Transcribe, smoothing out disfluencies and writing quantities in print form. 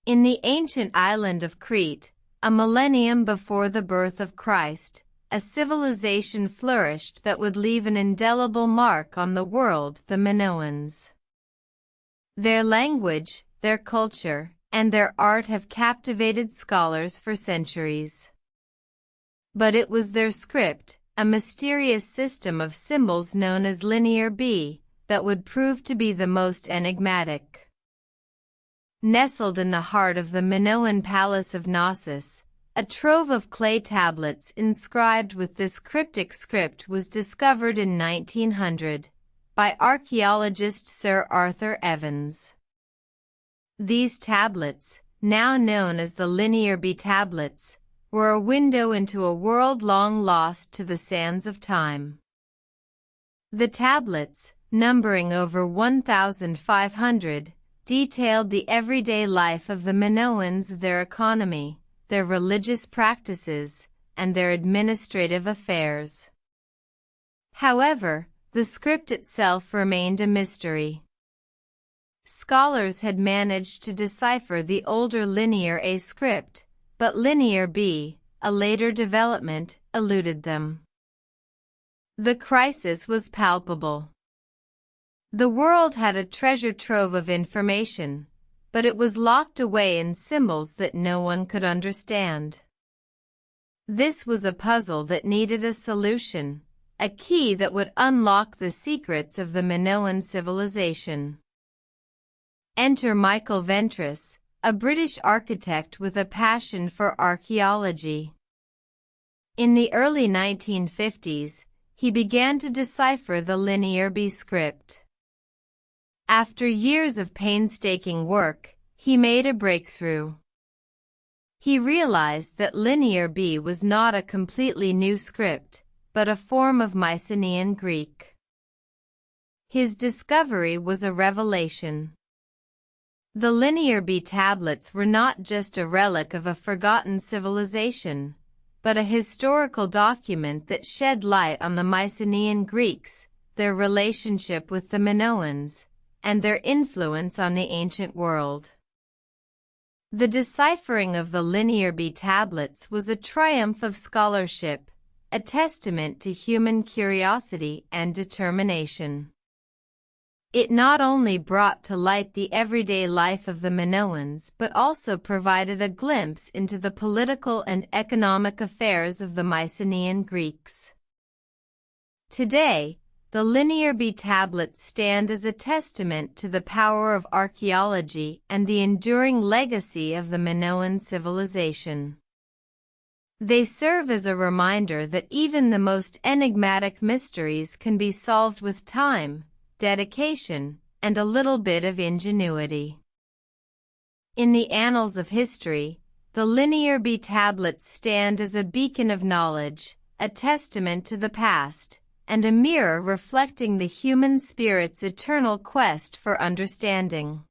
In the ancient island of Crete, a millennium before the birth of Christ, a civilization flourished that would leave an indelible mark on the world, the Minoans. Their language, their culture, and their art have captivated scholars for centuries. But it was their script, a mysterious system of symbols known as linear B, that would prove to be the most enigmatic. Nestled in the heart of the Minoan palace of Knossos, a trove of clay tablets inscribed with this cryptic script was discovered in 1900 by archaeologist Sir Arthur Evans. These tablets, now known as the Linear B tablets, were a window into a world long lost to the sands of time. The tablets, numbering over 1,500, detailed the everyday life of the Minoans, their economy, their religious practices, and their administrative affairs. However, the script itself remained a mystery. Scholars had managed to decipher the older Linear A script, but Linear B, a later development, eluded them. The crisis was palpable. The world had a treasure trove of information, but it was locked away in symbols that no one could understand. This was a puzzle that needed a solution, a key that would unlock the secrets of the Minoan civilization. Enter Michael Ventris, a British architect with a passion for archaeology. In the early 1950s, he began to decipher the Linear B script. After years of painstaking work, he made a breakthrough. He realized that Linear B was not a completely new script, but a form of Mycenaean Greek. His discovery was a revelation. The Linear B tablets were not just a relic of a forgotten civilization, but a historical document that shed light on the Mycenaean Greeks, their relationship with the Minoans, and their influence on the ancient world. The deciphering of the Linear B tablets was a triumph of scholarship, a testament to human curiosity and determination. It not only brought to light the everyday life of the Minoans but also provided a glimpse into the political and economic affairs of the Mycenaean Greeks. Today, the Linear B tablets stand as a testament to the power of archaeology and the enduring legacy of the Minoan civilization. They serve as a reminder that even the most enigmatic mysteries can be solved with time, dedication, and a little bit of ingenuity. In the annals of history, the Linear B tablets stand as a beacon of knowledge, a testament to the past, and a mirror reflecting the human spirit's eternal quest for understanding.